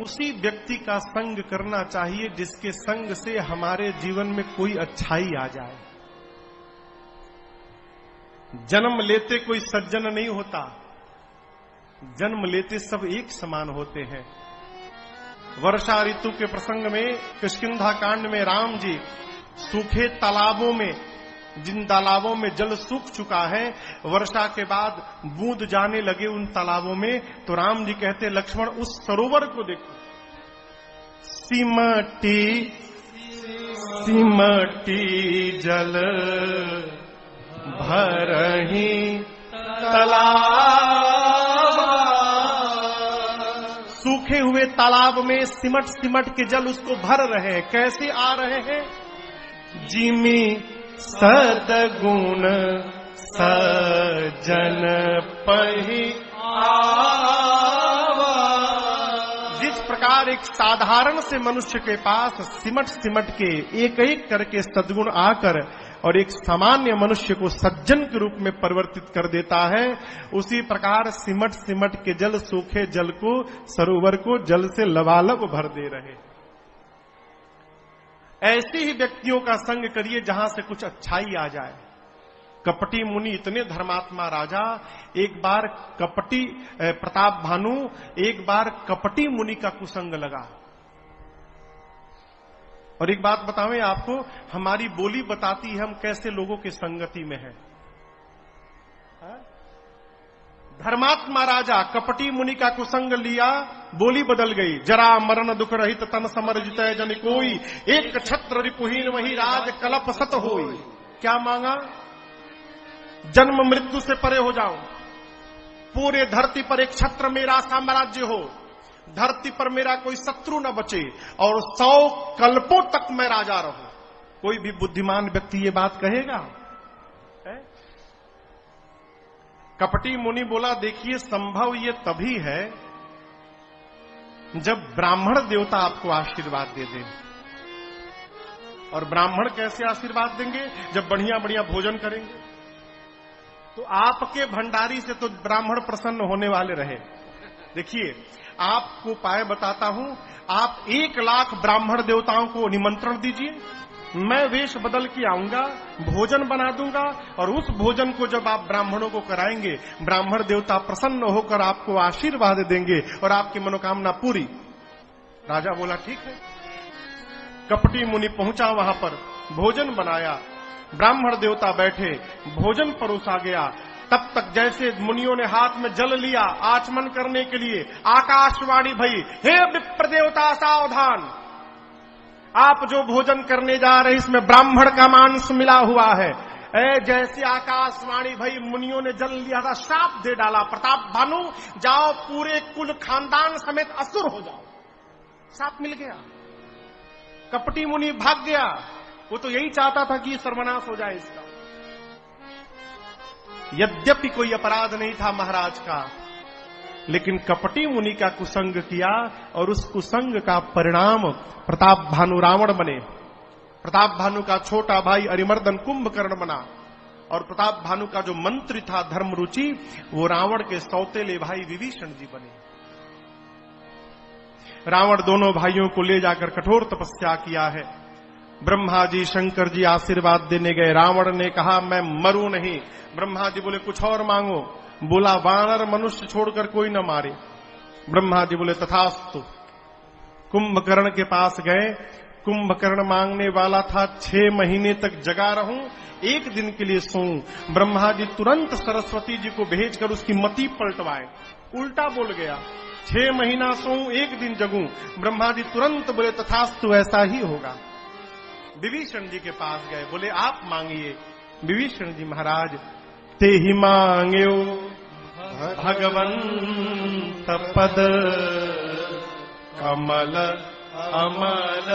उसी व्यक्ति का संग करना चाहिए जिसके संग से हमारे जीवन में कोई अच्छाई आ जाए। जन्म लेते कोई सज्जन नहीं होता, जन्म लेते सब एक समान होते हैं। वर्षा ऋतु के प्रसंग में किष्किंधा कांड में राम जी सूखे तालाबों में, जिन तालाबों में जल सूख चुका है, वर्षा के बाद बूंद जाने लगे उन तालाबों में, तो राम जी कहते लक्ष्मण उस सरोवर को देखो, सिमटी सिमटी जल भरही तालाब। सूखे हुए तालाब में सिमट सिमट के जल उसको भर रहे हैं। कैसे आ रहे हैं? जिमी सदगुण सजन पही आवा। जिस प्रकार एक साधारण से मनुष्य के पास सिमट सिमट के एक एक करके सद्गुण आकर और एक सामान्य मनुष्य को सज्जन के रूप में परिवर्तित कर देता है, उसी प्रकार सिमट सिमट के जल सूखे जल को, सरोवर को जल से लबालब भर दे रहे। ऐसे ही व्यक्तियों का संग करिए जहां से कुछ अच्छाई आ जाए। कपटी मुनि इतने धर्मात्मा राजा, एक बार कपटी प्रताप भानु एक बार कपटी मुनि का कुसंग लगा। और एक बात बतावें आपको, हमारी बोली बताती है हम कैसे लोगों के संगति में हैं। धर्मात्मा राजा कपटी मुनि का कुसंग लिया, बोली बदल गई। जरा मरण दुख रहित तन समर जितय जन कोई, एक छत्र रिपुहीन वही राज कलप सत होई। क्या मांगा? जन्म मृत्यु से परे हो जाऊं, पूरे धरती पर एक छत्र मेरा साम्राज्य हो, धरती पर मेरा कोई शत्रु न बचे और 100 कल्पों तक मैं राजा रहूं। कोई भी बुद्धिमान व्यक्ति ये बात कहेगा? कपटी मुनि बोला देखिए संभव ये तभी है जब ब्राह्मण देवता आपको आशीर्वाद दे दें। और ब्राह्मण कैसे आशीर्वाद देंगे? जब बढ़िया बढ़िया भोजन करेंगे। तो आपके भंडारी से तो ब्राह्मण प्रसन्न होने वाले रहे। देखिए आपको उपाय बताता हूं, आप 1 लाख ब्राह्मण देवताओं को निमंत्रण दीजिए, मैं वेश बदल के आऊंगा, भोजन बना दूंगा और उस भोजन को जब आप ब्राह्मणों को कराएंगे, ब्राह्मण देवता प्रसन्न होकर आपको आशीर्वाद देंगे और आपकी मनोकामना पूरी। राजा बोला ठीक है। कपटी मुनि पहुंचा वहां पर, भोजन बनाया, ब्राह्मण देवता बैठे, भोजन परोसा गया। तब तक जैसे मुनियों ने हाथ में जल लिया आचमन करने के लिए, आकाशवाणी भई, हे विप्र देवता सावधान, आप जो भोजन करने जा रहे इसमें ब्राह्मण का मांस मिला हुआ है। जैसे आकाशवाणी भई, मुनियों ने जल लिया था, श्राप दे डाला, प्रताप भानु जाओ पूरे कुल खानदान समेत असुर हो जाओ। श्राप मिल गया, कपटी मुनि भाग गया। वो तो यही चाहता था कि सर्वनाश हो जाए इसका। यद्यपि कोई अपराध नहीं था महाराज का, लेकिन कपटी मुनि का कुसंग किया और उस कुसंग का परिणाम प्रताप भानु रावण बने। प्रताप भानु का छोटा भाई अरिमर्दन कुंभकर्ण बना और प्रताप भानु का जो मंत्री था धर्मरुचि, वो रावण के सौतेले भाई विभीषण जी बने। रावण दोनों भाइयों को ले जाकर कठोर तपस्या किया है। ब्रह्मा जी शंकर जी आशीर्वाद देने गए। रावण ने कहा मैं मरूं नहीं। ब्रह्मा जी बोले कुछ और मांगो। बोला वानर मनुष्य छोड़कर कोई न मारे। ब्रह्मा जी बोले तथास्तु। कुंभकर्ण के पास गए। कुंभकर्ण मांगने वाला था 6 महीने तक जगा रहूं, 1 दिन के लिए सोऊं। ब्रह्मा जी तुरंत सरस्वती जी को भेजकर उसकी मति पलटवाए। उल्टा बोल गया, 6 महीना सोऊं 1 दिन जगूं। ब्रह्मा जी तुरंत बोले तथास्तु ऐसा ही होगा। विभीषण जी के पास गए, बोले आप मांगिए। विभीषण जी महाराज ते ही मांग्यो भगवंत पद कमल अमल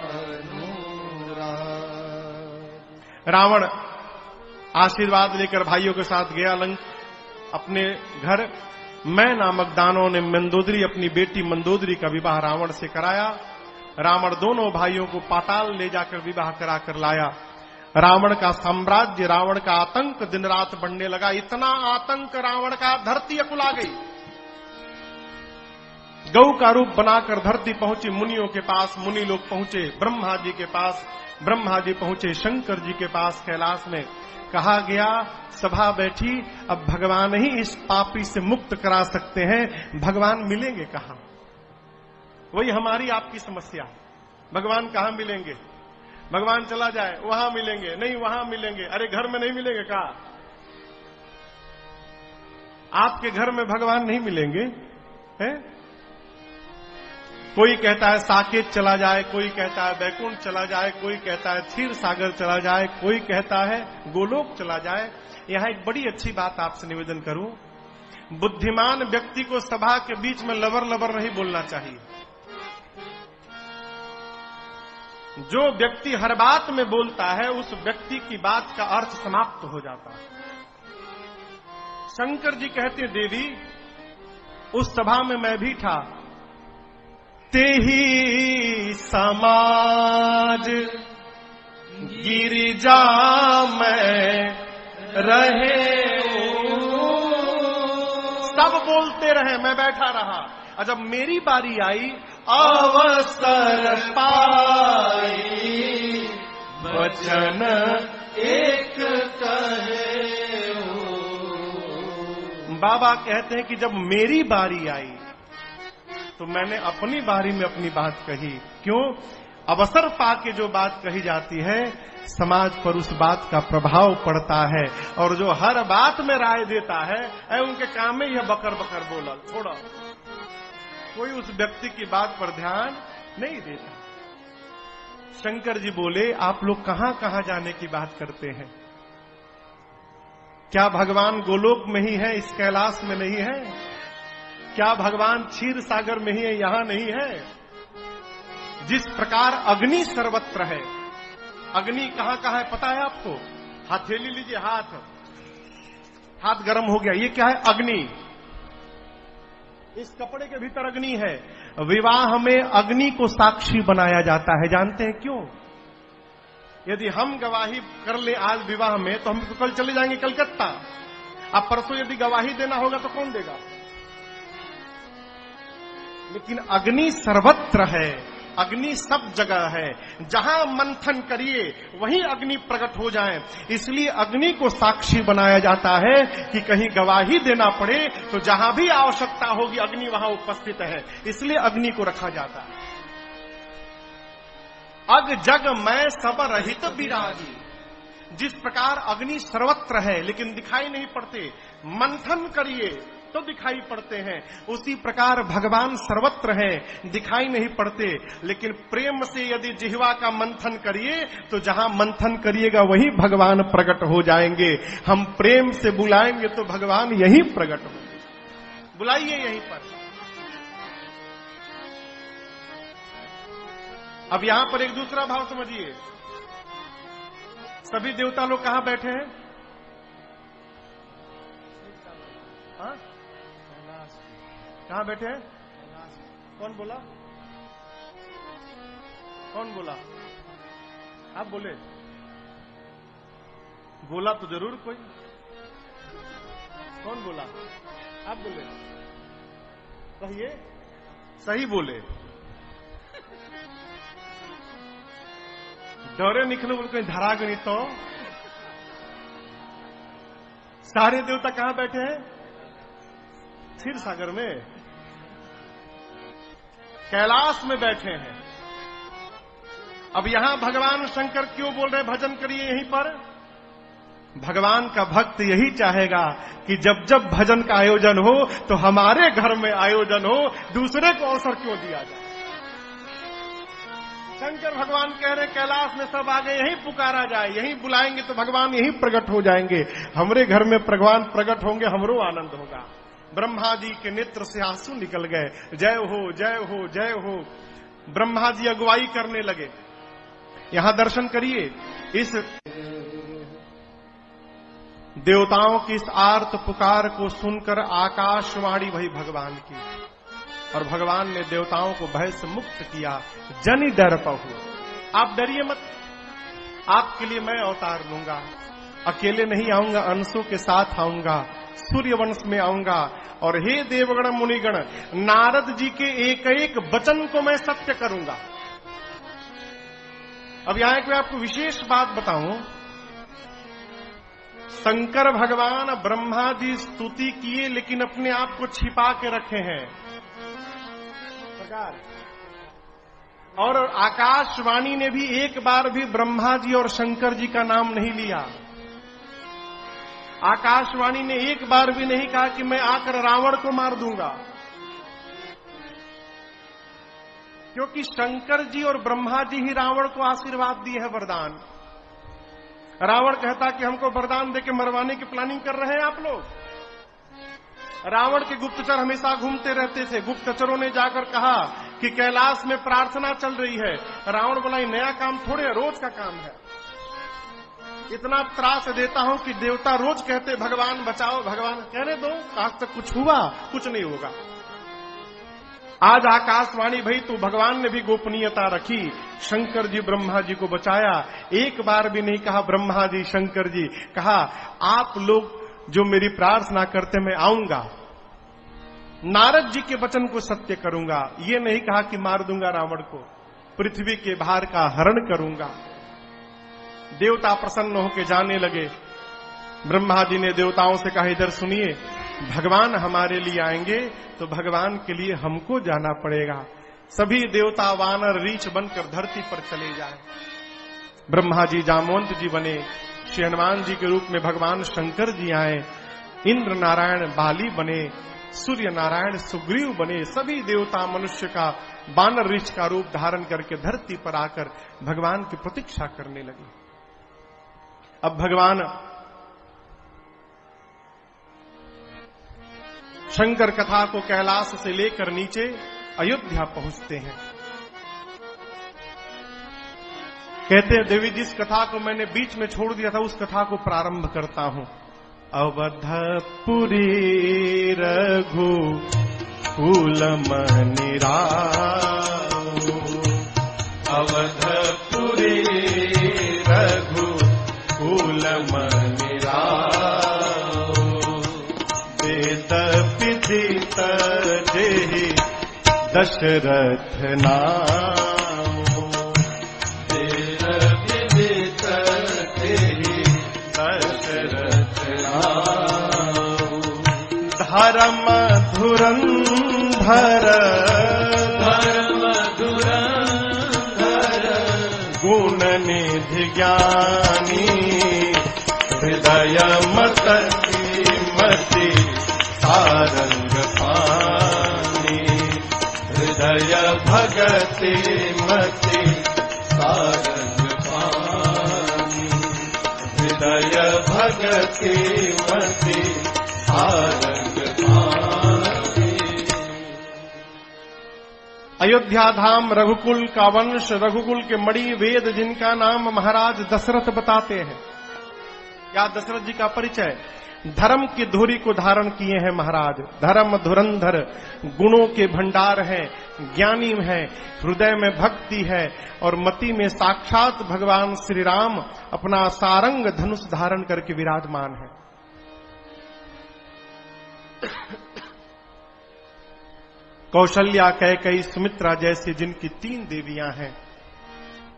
अनुराग। रावण आशीर्वाद लेकर भाइयों के साथ गया अपने घर। मैं नामक दानों ने मंदोदरी अपनी बेटी मंदोदरी का विवाह रावण से कराया। रावण दोनों भाइयों को पाताल ले जाकर विवाह कराकर लाया। रावण का साम्राज्य, रावण का आतंक दिन रात बढ़ने लगा। इतना आतंक रावण का, धरती अकुला गई। गौ का रूप बनाकर धरती पहुंची मुनियों के पास, मुनि लोग पहुंचे ब्रह्मा जी के पास, ब्रह्मा जी पहुंचे शंकर जी के पास कैलाश में। कहा गया, सभा बैठी, अब भगवान ही इस पापी से मुक्त करा सकते हैं, भगवान मिलेंगे कहां? वही हमारी आपकी समस्या, भगवान कहां मिलेंगे? भगवान चला जाए वहां मिलेंगे, नहीं वहां मिलेंगे, अरे घर में नहीं मिलेंगे का? आपके घर में भगवान नहीं मिलेंगे हैं? कोई कहता है साकेत चला जाए, कोई कहता है बैकुंठ चला जाए, कोई कहता है क्षीर सागर चला जाए, कोई कहता है गोलोक चला जाए। यहां एक बड़ी अच्छी बात आपसे निवेदन करूं, बुद्धिमान व्यक्ति को सभा के बीच में लबर लबर नहीं बोलना चाहिए। जो व्यक्ति हर बात में बोलता है उस व्यक्ति की बात का अर्थ समाप्त हो जाता है। शंकर जी कहते, देवी उस सभा में मैं भी था, तेही समाज गिरिजा में रहे, सब बोलते रहे, मैं बैठा रहा, और जब मेरी बारी आई, अवसर पाई वचन एक कहे। बाबा कहते हैं कि जब मेरी बारी आई तो मैंने अपनी बारी में अपनी बात कही। क्यों? अवसर पाके जो बात कही जाती है समाज पर उस बात का प्रभाव पड़ता है, और जो हर बात में राय देता है उनके काम में यह बकर बकर बोला, छोड़ा, कोई उस व्यक्ति की बात पर ध्यान नहीं देता। शंकर जी बोले, आप लोग कहां कहां जाने की बात करते हैं? क्या भगवान गोलोक में ही है, इस कैलाश में नहीं है? क्या भगवान क्षीर सागर में ही है, यहां नहीं है? जिस प्रकार अग्नि सर्वत्र है, अग्नि कहां कहां है पता है आपको? हथेली लीजिए, हाथ गर्म हो गया, ये क्या है? अग्नि। इस कपड़े के भीतर अग्नि है। विवाह में अग्नि को साक्षी बनाया जाता है, जानते हैं क्यों? यदि हम गवाही कर ले आज विवाह में, तो हम कल चले जाएंगे कलकत्ता। अब परसों यदि गवाही देना होगा तो कौन देगा? लेकिन अग्नि सर्वत्र है, अग्नि सब जगह है, जहां मंथन करिए वहीं अग्नि प्रकट हो जाए। इसलिए अग्नि को साक्षी बनाया जाता है कि कहीं गवाही देना पड़े तो जहां भी आवश्यकता होगी अग्नि वहां उपस्थित है, इसलिए अग्नि को रखा जाता है। अग जग मैं सब रहित विरागी, जिस प्रकार अग्नि सर्वत्र है लेकिन दिखाई नहीं पड़ते, मंथन करिए तो दिखाई पड़ते हैं, उसी प्रकार भगवान सर्वत्र हैं, दिखाई नहीं पड़ते, लेकिन प्रेम से यदि जिह्वा का मंथन करिए तो जहां मंथन करिएगा वहीं भगवान प्रकट हो जाएंगे। हम प्रेम से बुलाएंगे तो भगवान यहीं प्रकट होंगे। बुलाइए यहीं पर। अब यहां पर एक दूसरा भाव समझिए, सभी देवता लोग कहां बैठे हैं? हाँ? कहां बैठे हैं? कौन बोला? कौन बोला? आप बोले? बोला तो जरूर कोई। कौन बोला? आप बोले? कहिए, सही बोले। डरे निकलो बोल कहीं धरा गई तो। सारे देवता कहां बैठे हैं? क्षीर सागर में, कैलाश में बैठे हैं। अब यहां भगवान शंकर क्यों बोल रहे भजन करिए यहीं पर? भगवान का भक्त यही चाहेगा कि जब जब भजन का आयोजन हो तो हमारे घर में आयोजन हो, दूसरे को अवसर क्यों दिया जाए? शंकर भगवान कह रहे कैलाश में सब आगे यहीं पुकारा जाए, यहीं बुलाएंगे तो भगवान यहीं प्रकट हो जाएंगे, हमरे घर में भगवान प्रकट होंगे, हमरो आनंद होगा। ब्रह्मा जी के नेत्र से आंसू निकल गए, जय हो जय हो जय हो। ब्रह्मा जी अगुवाई करने लगे। यहां दर्शन करिए, इस देवताओं की इस आर्त पुकार को सुनकर आकाशवाणी भई भगवान की, और भगवान ने देवताओं को भय से मुक्त किया। जनि डर पहु, आप डरिए मत, आपके लिए मैं अवतार लूंगा, अकेले नहीं आऊंगा, अंशों के साथ आऊंगा। सूर्य वंश में आऊंगा और हे देवगण मुनिगण, नारद जी के एक एक वचन को मैं सत्य करूंगा। अब यहां एक मैं आपको विशेष बात बताऊं, शंकर भगवान ब्रह्मा जी स्तुति किए लेकिन अपने आप को छिपा के रखे हैं और आकाशवाणी ने भी एक बार भी ब्रह्मा जी और शंकर जी का नाम नहीं लिया। आकाशवाणी ने एक बार भी नहीं कहा कि मैं आकर रावण को मार दूंगा, क्योंकि शंकर जी और ब्रह्मा जी ही रावण को आशीर्वाद दिए है, वरदान। रावण कहता कि हमको वरदान देके मरवाने की प्लानिंग कर रहे हैं आप लोग। रावण के गुप्तचर हमेशा घूमते रहते थे। गुप्तचरों ने जाकर कहा कि कैलाश में प्रार्थना चल रही है। रावण बोला, ये नया काम थोड़े है, रोज का काम है। इतना त्रास देता हूं कि देवता रोज कहते भगवान बचाओ, भगवान। कहने दो, आज तक कुछ हुआ? कुछ नहीं होगा। आज आकाशवाणी भई तो भगवान ने भी गोपनीयता रखी, शंकर जी ब्रह्मा जी को बचाया। एक बार भी नहीं कहा ब्रह्मा जी शंकर जी, कहा आप लोग जो मेरी प्रार्थना करते मैं आऊंगा, नारद जी के वचन को सत्य करूंगा। ये नहीं कहा कि मार दूंगा रावण को, पृथ्वी के भार का हरण करूंगा। देवता प्रसन्न होकर जाने लगे। ब्रह्मा जी ने देवताओं से कहा, इधर सुनिए, भगवान हमारे लिए आएंगे तो भगवान के लिए हमको जाना पड़ेगा। सभी देवता वानर रीछ बनकर धरती पर चले जाए। ब्रह्मा जी जामवंत जी बने, श्री हनुमान जी के रूप में भगवान शंकर जी आए, इंद्र नारायण बाली बने, सूर्य नारायण सुग्रीव बने। सभी देवता मनुष्य का वानर रीछ का रूप धारण करके धरती पर आकर भगवान की प्रतीक्षा करने लगे। अब भगवान शंकर कथा को कैलाश से लेकर नीचे अयोध्या पहुंचते हैं। कहते हैं, देवी जिस कथा को मैंने बीच में छोड़ दिया था उस कथा को प्रारंभ करता हूं। अवधपुरी रघु कुल मनि राउ, अवधपुरी रघु कुल मनि राउ, वेद विदित जेहि दशरथ नाम, वेद विदित जेहि दशरथ नाम, धर्म धुरंधर गुण निधि ज्ञानी, हृदय मति सारंग पानी, हृदय भगति मति सारंग पानी, हृदय भगति मति सारंग पानी। अयोध्या धाम रघुकुल का वंश, रघुकुल के मणि वेद जिनका नाम महाराज दशरथ बताते हैं। या दशरथ जी का परिचय, धर्म की धुरी को धारण किए हैं महाराज। धर्म धुरंधर, गुणों के भंडार हैं, ज्ञानी है, हृदय में भक्ति है और मति में साक्षात भगवान श्री राम अपना सारंग धनुष धारण करके विराजमान है। कौशल्या, कैकेयी, सुमित्रा जैसी जिनकी 3 देवियां हैं।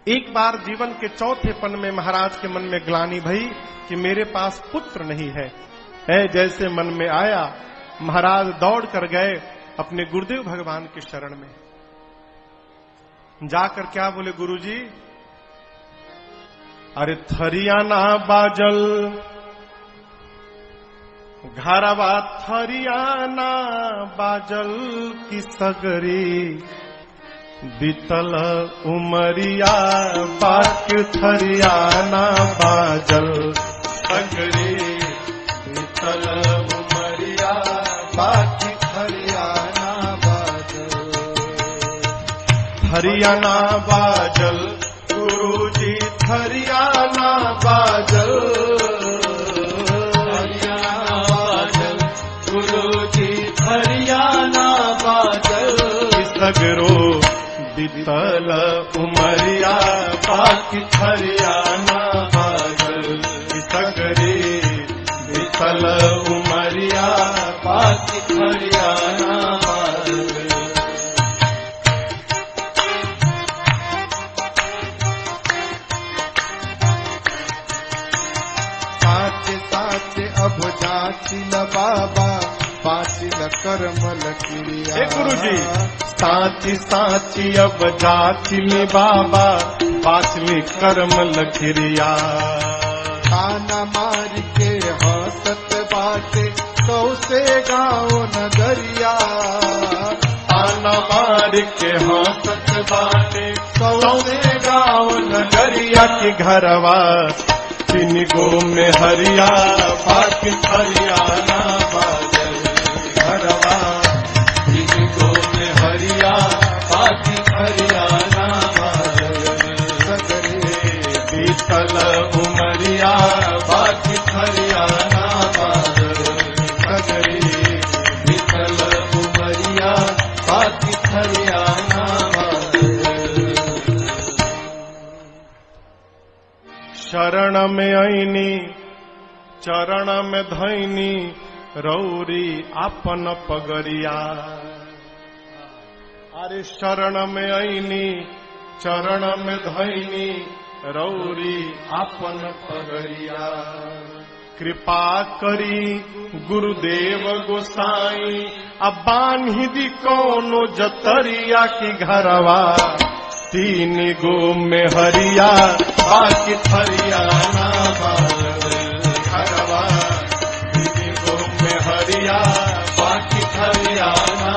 एक बार जीवन के चौथे पन में महाराज के मन में ग्लानि भई कि मेरे पास पुत्र नहीं है। जैसे मन में आया, महाराज दौड़ कर गए अपने गुरुदेव भगवान के शरण में। जाकर क्या बोले, गुरुजी, अरे थरियाना बाजल, घरवा थरियाना बाजल की सगरी, बीतल उमरिया बाक्य थरियाना बाजल सगरी, बीतल उमरिया बाक्य थरियाना बाजल, थरियाना बाजल गुरुजी थरियाना बाजल, थरियाना बाजल गुरुजी थरियाना बाजल, सगरो बीतल उमरिया बाकी थरियाना बाजल, सगरे बीतल उमरिया हरियाणा साचे साचे अब जाचिल बाबा पाचिल करमल क्रिया। हे गुरुजी, साची साची अब जाचिली बाबा पाचली कर्मल क्रिया। ताना मार के हंसत बाटे सौसे गाँव नगरिया। ताना मार के हंसत बाटे सौसे गाँव नगरिया की घरवा तीन गो में हरिया बाकी हरियाणा बाजल। घरवा तीन गो में हरिया बाकी हरियाणा बाजल। सगरे बीतल उमरिया बाकी हरियाणा बाजल। सगरे बीतल उमरिया बाकी हरियाणा बाजल। शरण में आईनी चरण में धैनी रौरी आपन पगरिया। अरे शरण में आईनी चरण में धैनी रौरी आपन पगरिया। कृपा करी गुरुदेव गोसाई अब बान्ही दी कौनो जतरिया की घरवा तीन गो में हरिया बाकी हरियाणा बाजल। घरवा तीन गो में हरिया बाकी हरियाणा